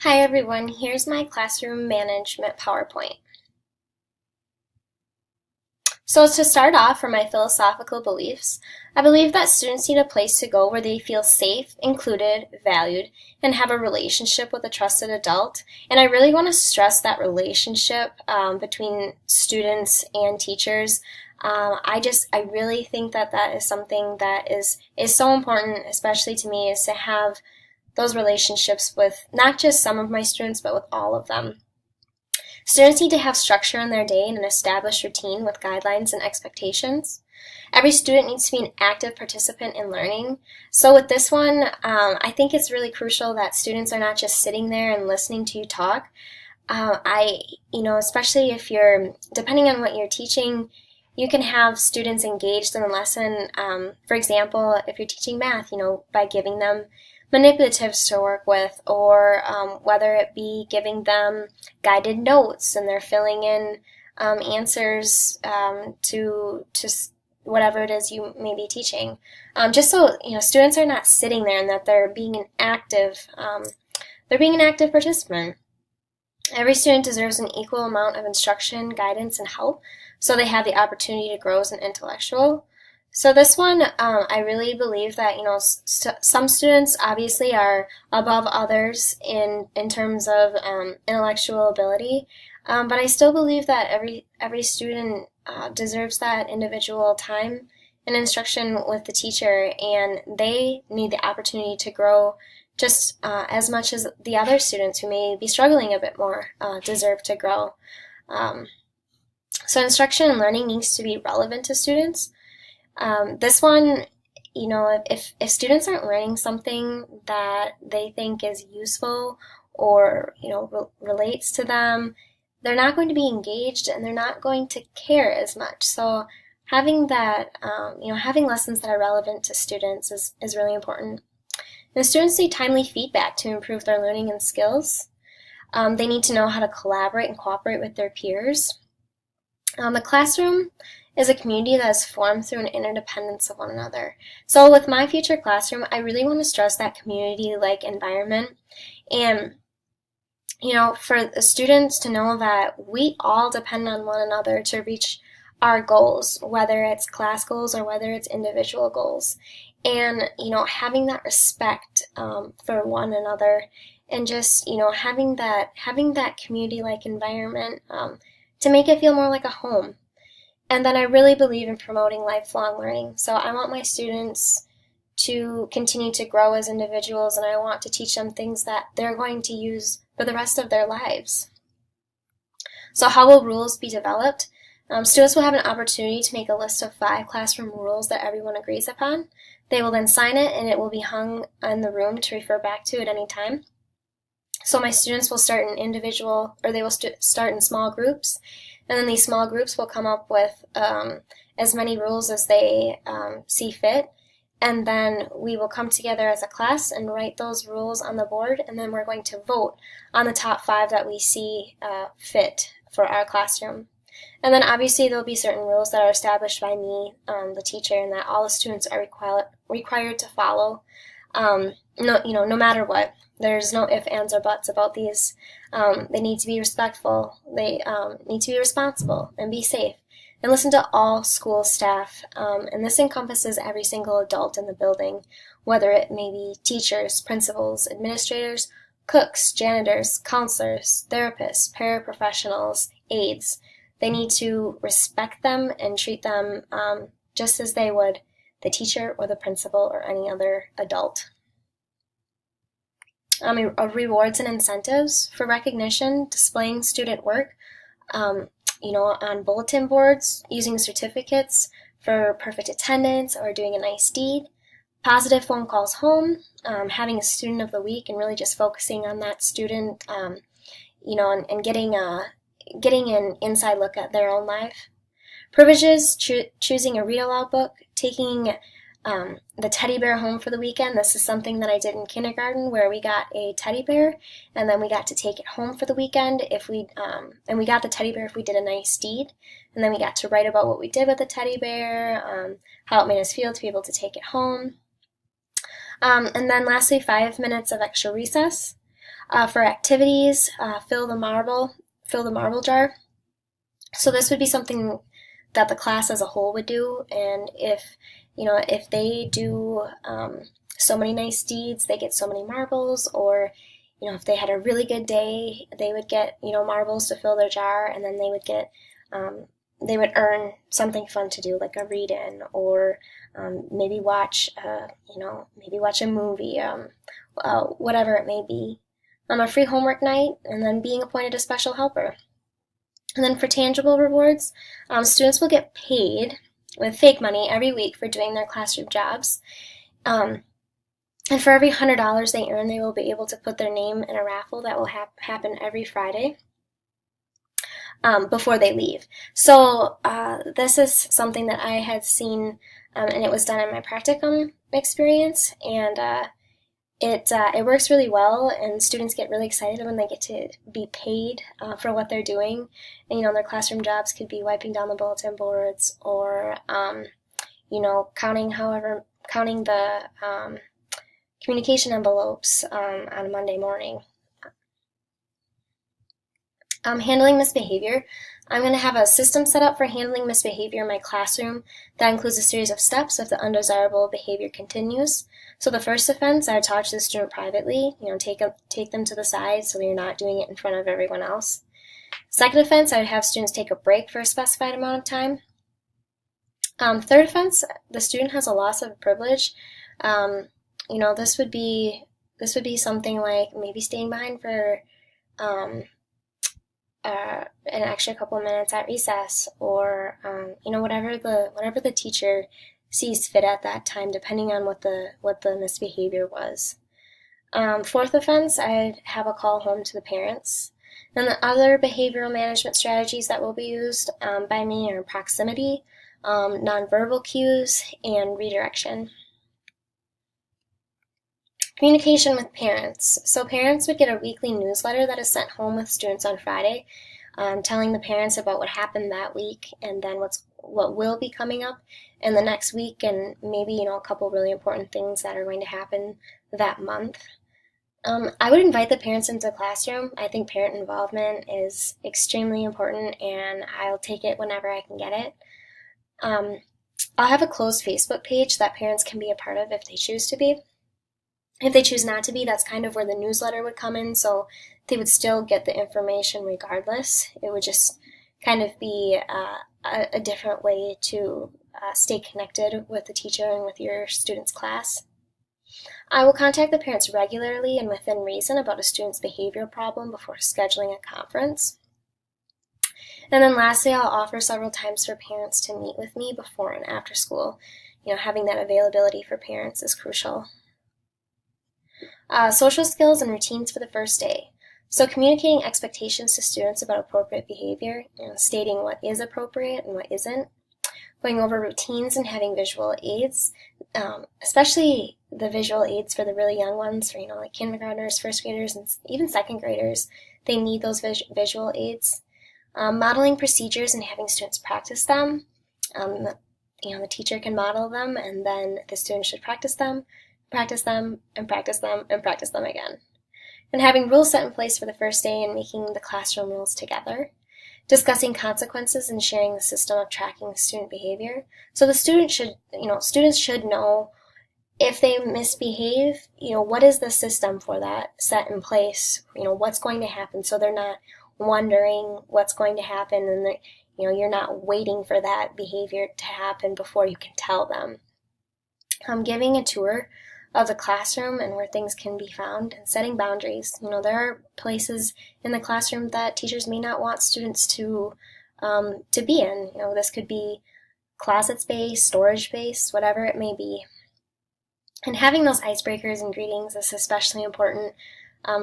Hi everyone, here's my classroom management PowerPoint. So to start off, for my philosophical beliefs, I believe that students need a place to go where they feel safe, included, valued, and have a relationship with a trusted adult. And I really want to stress that relationship between students and teachers. I really think that that is something that is so important, especially to me, is to have those relationships with not just some of my students, but with all of them. Students need to have structure in their day and an established routine with guidelines and expectations. Every student needs to be an active participant in learning. So with this one, I think it's really crucial that students are not just sitting there and listening to you talk. Especially if depending on what you're teaching, you can have students engaged in the lesson. For example, if you're teaching math, by giving them manipulatives to work with, or whether it be giving them guided notes and they're filling in answers to whatever it is you may be teaching. Just so students are not sitting there, and that they're being an active participant. Every student deserves an equal amount of instruction, guidance, and help, so they have the opportunity to grow as an intellectual. So this one, I really believe that some students obviously are above others in terms of intellectual ability, but I still believe that every student deserves that individual time and instruction with the teacher, and they need the opportunity to grow just as much as the other students who may be struggling a bit more deserve to grow. Um, so instruction and learning needs to be relevant to students. This one, if students aren't learning something that they think is useful or relates to them, they're not going to be engaged and they're not going to care as much. So having having lessons that are relevant to students is really important. And students need timely feedback to improve their learning and skills. They need to know how to collaborate and cooperate with their peers. The classroom is a community that is formed through an interdependence of one another. So with my future classroom, I really want to stress that community-like environment, and for the students to know that we all depend on one another to reach our goals, whether it's class goals or whether it's individual goals. And having that respect for one another, and just having that community-like environment to make it feel more like a home. And then I really believe in promoting lifelong learning. So I want my students to continue to grow as individuals, and I want to teach them things that they're going to use for the rest of their lives. So how will rules be developed? Students will have an opportunity to make a list of 5 classroom rules that everyone agrees upon. They will then sign it, and it will be hung in the room to refer back to at any time. So my students will start they will start in small groups, and then these small groups will come up with as many rules as they see fit. And then we will come together as a class and write those rules on the board, and then we're going to vote on the top 5 that we see fit for our classroom. And then obviously there'll be certain rules that are established by me, the teacher, and that all the students are required to follow. No matter what. There's no ifs, ands, or buts about these. They need to be respectful. They need to be responsible and be safe, and listen to all school staff. And this encompasses every single adult in the building, whether it may be teachers, principals, administrators, cooks, janitors, counselors, therapists, paraprofessionals, aides. They need to respect them and treat them just as they would the teacher or the principal or any other adult. Rewards and incentives for recognition, displaying student work, on bulletin boards, using certificates for perfect attendance or doing a nice deed, positive phone calls home, having a student of the week and really just focusing on that student, and getting an inside look at their own life. Privileges, choosing a read-aloud book, taking the teddy bear home for the weekend. This is something that I did in kindergarten, where we got a teddy bear and then we got to take it home for the weekend and we got the teddy bear if we did a nice deed, and then we got to write about what we did with the teddy bear, how it made us feel to be able to take it home. And then lastly, 5 minutes of extra recess. For activities, fill the marble jar. So this would be something that the class as a whole would do, and if they do so many nice deeds, they get so many marbles, or if they had a really good day, they would get marbles to fill their jar, and then they would earn something fun to do, like a read-in, or maybe watch a movie, whatever it may be. A free homework night, and then being appointed a special helper. And then for tangible rewards, students will get paid with fake money every week for doing their classroom jobs. And for every $100 they earn, they will be able to put their name in a raffle that will happen every Friday before they leave. So this is something that I had seen, and it was done in my practicum experience, and it works really well, and students get really excited when they get to be paid for what they're doing. And, their classroom jobs could be wiping down the bulletin boards, or counting the communication envelopes on a Monday morning. Handling misbehavior. I'm going to have a system set up for handling misbehavior in my classroom that includes a series of steps if the undesirable behavior continues. So the first offense, I would talk to the student privately, take them to the side so you're not doing it in front of everyone else. Second offense, I would have students take a break for a specified amount of time. Third offense, the student has a loss of privilege. This would be something like maybe staying behind for an extra couple of minutes at recess, or whatever the teacher sees fit at that time, depending on what the misbehavior was. Fourth offense, I'd have a call home to the parents. Then the other behavioral management strategies that will be used by me are proximity, nonverbal cues, and redirection. Communication with parents. So parents would get a weekly newsletter that is sent home with students on Friday, telling the parents about what happened that week, and then what will be coming up in the next week, and maybe a couple really important things that are going to happen that month. I would invite the parents into the classroom. I think parent involvement is extremely important, and I'll take it whenever I can get it. I'll have a closed Facebook page that parents can be a part of if they choose to be. If they choose not to be, that's kind of where the newsletter would come in, so they would still get the information regardless. It would just kind of be a different way to stay connected with the teacher and with your student's class. I will contact the parents regularly and within reason about a student's behavioral problem before scheduling a conference. And then lastly, I'll offer several times for parents to meet with me before and after school. Having that availability for parents is crucial. Social skills and routines for the first day. So communicating expectations to students about appropriate behavior, stating what is appropriate and what isn't, going over routines and having visual aids, especially the visual aids for the really young ones, for like kindergartners, first graders, and even second graders. They need those visual aids. Modeling procedures and having students practice them. The teacher can model them, and then the student should practice them, and practice them again. And having rules set in place for the first day and making the classroom rules together. Discussing consequences and sharing the system of tracking student behavior. So the students should know if they misbehave, what is the system for that set in place, what's going to happen, so they're not wondering what's going to happen, and you're not waiting for that behavior to happen before you can tell them. Giving a tour of the classroom and where things can be found, and setting boundaries. There are places in the classroom that teachers may not want students to be in. This could be closet space, storage space, whatever it may be. And having those icebreakers and greetings is especially important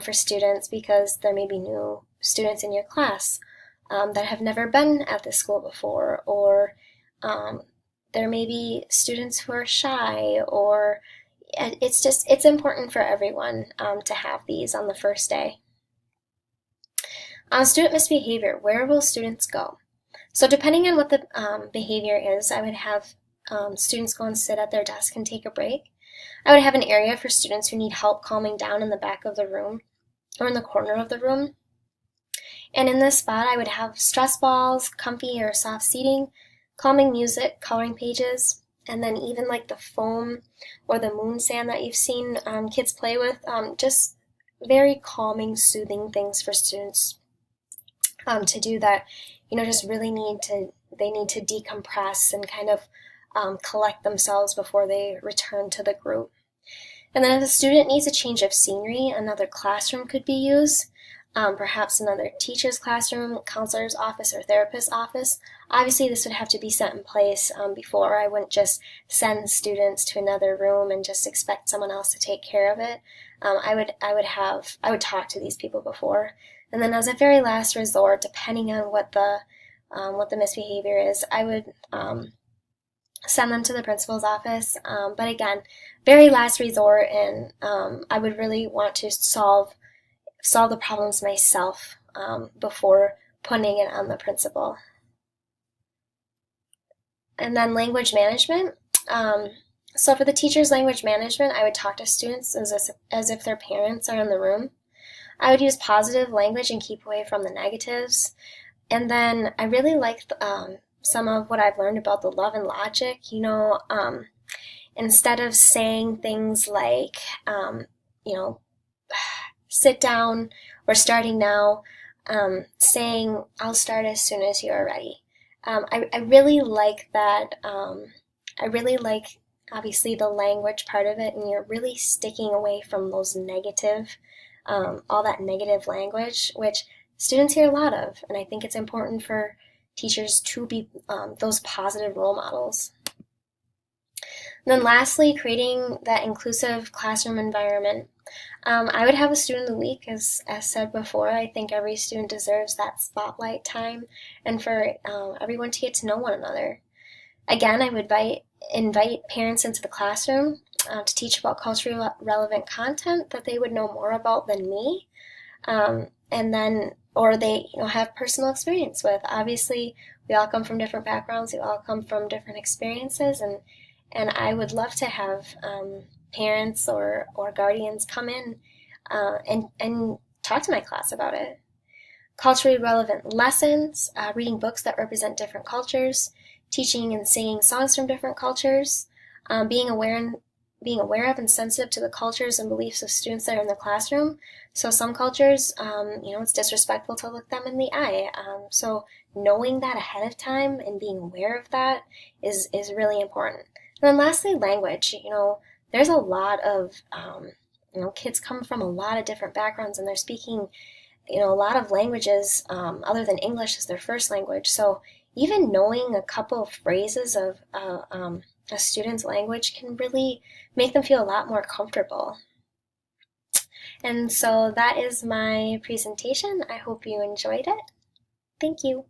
for students, because there may be new students in your class that have never been at this school before, or there may be students who are shy, or it's important for everyone to have these on the first day. Student misbehavior, where will students go? So depending on what the behavior is, I would have students go and sit at their desk and take a break. I would have an area for students who need help calming down in the back of the room. or in the corner of the room. And in this spot, I would have stress balls, comfy or soft seating, calming music, coloring pages, and then even like the foam or the moon sand that you've seen kids play with, just very calming, soothing things for students to do that, just really they need to decompress and kind of collect themselves before they return to the group. And then if a student needs a change of scenery, another classroom could be used, perhaps another teacher's classroom, counselor's office, or therapist's office. Obviously, this would have to be set in place before. I wouldn't just send students to another room and just expect someone else to take care of it. I would talk to these people before. And then as a very last resort, depending on what the misbehavior is, I would send them to the principal's office. But again, very last resort, and I would really want to solve the problems myself before putting it on the principal. And then language management. So for the teacher's language management, I would talk to students as if their parents are in the room. I would use positive language and keep away from the negatives. And then I really liked some of what I've learned about the love and logic. Instead of saying things like, sit down, we're starting now, saying, I'll start as soon as you are ready. I really like that. I really like, obviously, the language part of it, and you're really sticking away from those negative, all that negative language, which students hear a lot of, and I think it's important for teachers to be those positive role models. And then lastly, creating that inclusive classroom environment. I would have a student of the week, as said before. I think every student deserves that spotlight time and for everyone to get to know one another. Again, I would invite parents into the classroom to teach about culturally relevant content that they would know more about than me, or they have personal experience with. Obviously, we all come from different backgrounds, we all come from different experiences, and I would love to have parents or guardians come in and talk to my class about it. Culturally relevant lessons, reading books that represent different cultures, teaching and singing songs from different cultures, being aware of and sensitive to the cultures and beliefs of students that are in the classroom. So some cultures, it's disrespectful to look them in the eye. So knowing that ahead of time and being aware of that is really important. And then lastly, language. There's a lot of, kids come from a lot of different backgrounds, and they're speaking, a lot of languages other than English as their first language. So even knowing a couple of phrases of a student's language can really make them feel a lot more comfortable. And so that is my presentation. I hope you enjoyed it. Thank you.